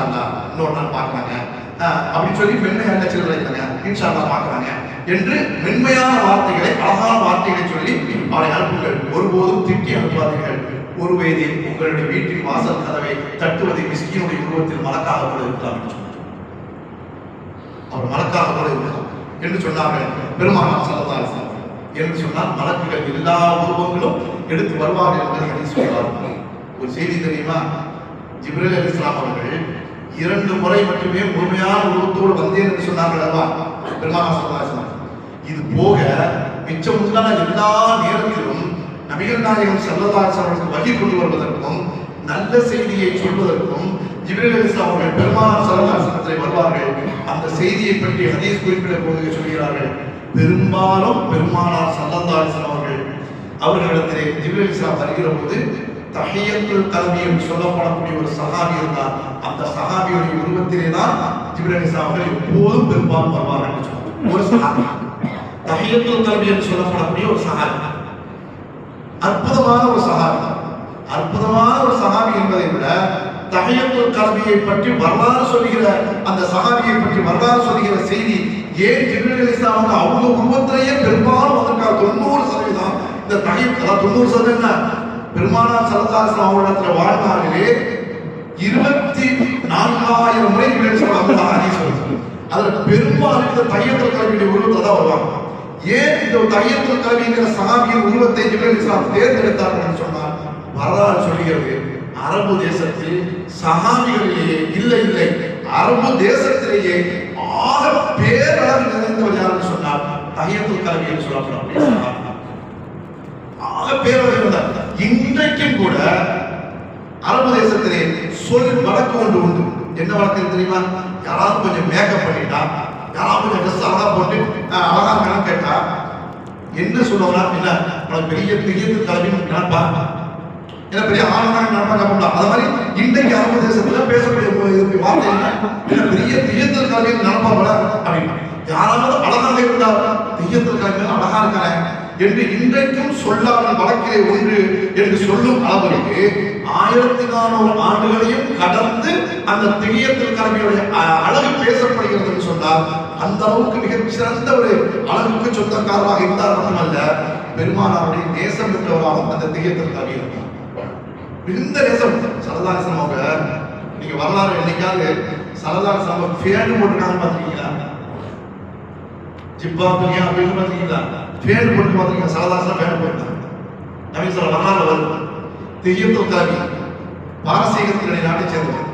அல்லாஹ் இன்னொரு நாள் பார்க்கலாங்க அப்படின்னு சொல்லி மென்மையான சிறுவரைத்தாங்க இன்ஷா அல்லாஹ் பார்க்கலாங்க என்று மென்மையான வார்த்தைகளை, அழகான வார்த்தைகளை சொல்லி அவரை அனுப்புங்கள். ஒருபோதும் திட்டி அனுப்பாதீர்கள். ஒரு வயதில் உங்களுடைய வீட்டின் வாசல் கதவை தட்டுவதை மிஸ்கினுடைய உருவத்தில் மலக்காக கூட இருக்கலாம் என்று சொன்னார். அவர் மலக்காக கூட இருக்கலாம் என்று சொன்னார்கள் பெருமானார் ஸல்லல்லாஹு அலைஹி வஸல்லம். என்று சொன்னால் மலக்குகள் எல்லா உருவங்களும் எடுத்து வருவார்கள் என்பதை ஹதீஸ் சொல்வார்கள். ஒரு செய்தி தெரியுமா? ஜிப்ரீல் அலைஹிஸ்ஸலாம் அவர்கள் 2 முறை மட்டுமே முழுமையான உருவத்தோடு வந்தேன் என்று சொன்னார்கள் அல்லவா பெருமானார் ஸல்லல்லாஹு அலைஹி வஸல்லம். இது போக மிச்சம் உண்டான எல்லா நேரத்திலும் நபிகள் நாயகம் ஸல்லல்லாஹு அலைஹி வஸல்லம் வஹி கொண்டு வருவதற்கும் நல்ல செய்தியை சொல்வதற்கும் ஜிப்ரீல் அலைஹிஸ்ஸலாம் அவர்கள் பெருமானார் ஸல்லல்லாஹு அலைஹி வஸல்லம் வருவார்கள். அந்த செய்தியை பற்றி ஹதீஸ் குறிப்பிட போது சொல்கிறார்கள், பெரும்பாலும் பெருமானார் ஸல்லல்லாஹு அலைஹி வஸல்லம் அவர்களிடத்திலே ஜிப்ரீல் அலைஹிஸ்ஸலாம் வருகிற போது தஹியத்துல் கல்பி என்று சொல்லப்படக்கூடிய ஒரு சஹாபி இருந்தார். அந்த சஹாபியுடைய உருவத்திலே தான் ஜிப்ரீல் அலைஹிஸ்ஸலாம் அவர்கள் எப்போதும் பெரும்பாலும் வருவார்கள் என்று சொன்னார். ஒரு சஹாபி தஹியத்துல் கல்பி என்று சொல்லப்படக்கூடிய ஒரு சஹாபி, அற்புதமான ஒரு சஹாபி. அற்புதமான ஒரு சஹாபி என்பதை விட தஹியத்துல் கல்பியை பற்றி வரலாறு சொல்லுகிற அந்த சஹாபியை பற்றி வரலாறு சொல்லுகிற செய்தி ஏன் ஜிப்ரீல் அலைஹிஸ்ஸலாம் அவங்க உருவத்திலேயே பெரும்பாலும் வந்திருக்காங்க. 90% இந்த தஹியத், அதாவது 90% பெருமானார் ஸல்லல்லாஹு அலைஹி வஸல்லம் அவர்களிடத்தில் வாழ்நாளிலே 24,000 முறை ஜிப்ரீல் ஸல்லல்லாஹு அலைஹி வஸல்லம் அதில் பெரும்பாலும் இந்த தஹியத்துல் கல்பியுடைய உருவத்தில் தான் வருவாங்க. ஏன் இந்த தஹியத்துல் கல்பிங்கிற சஹாபியின் உருவத்தை ஜிப்ரீல் அலைஹிஸ்ஸலாம் தேர்ந்தெடுத்தார்கள் என்று சொன்னால் வரலாறு சொல்கிறது, அரபு தேசத்தில் சஹாபிகளிலேயே இல்லை அரபு தேசத்திலேயே ஆக பேரளவு நிறைந்தவர் யாருன்னு சொன்னார் தஹியத்துல் கல்பி என்று சொல்லப்படக்கூடிய சஹாபி. ஆக பேரளவு இருந்தார். இன்றைக்கும் கூட அரபு தேசத்திலே சொல் வழக்கு உண்டு. என்ன வழக்கு தெரியுமா? யாராவது கொஞ்சம் மேக்கப் பண்ணிட்டா, யாராவது கொஞ்சம் ட்ரெஸ் அழகா போட்டு அழகா கணக்கு கேட்டா என்ன சொல்லுவாங்கன்னா, என்ன உனக்கு பெரிய தஹியத்துல் கல்பின்னு நினைப்பா, என்ன பெரிய ஆனதாக நினைப்பாங்க. அது மாதிரி இன்றைக்கு அரபு தேசத்துல பேசக்கூடிய வார்த்தை என்ன, பெரிய தஹியத்துல் கல்பின்னு நினைப்பாங்கள அப்படின்னு. யாராவது அழகாக இருந்தால் தஹியத்துல் கல்பி அழகா இருக்காங்க என்று இன்றைக்கும் சொல்லாத வழக்கிலே ஒன்று என்று சொல்லும் அளவிற்கு 1400 ஆண்டுகளையும் கடந்து அந்த தஹியத்துல் கல்பியுடைய அழகு பேசப்படுகிறது என்று சொன்னால் அந்த அளவுக்கு மிகச் சிறந்த ஒரு அழகுக்கு சொந்தக்காரராக இருந்தார் மட்டுமல்ல, பெருமானாருடைய நேசம் பெற்றவராகவும் அந்த தஹியத்துல் கல்பி இருந்தார். மிகுந்த நேசம். ஸல்லல்லாஹு அலைஹி வஸல்லம் அவங்க, நீங்க வரலாறு என்னைக்காவது ஸல்லல்லாஹு அலைஹி வஸல்லம் ஃபேன் போட்டுருக்காங்க பாத்தீங்களா? ஜிப்பா துனியா அப்படின்னு பாத்தீங்களா? ஃபேன் போட்டு பாத்தீங்க? ஸல்லல்லாஹு அலைஹி வஸல்லம் ஃபேன் போட்டாங்க. நபி ஸல்லல்லாஹு அலைஹி வஸல்லம் வரலாறு வருது. தஹியத்துல் கல்பி பாரசீகத்தினுடைய நாட்டை சேர்ந்தவர்.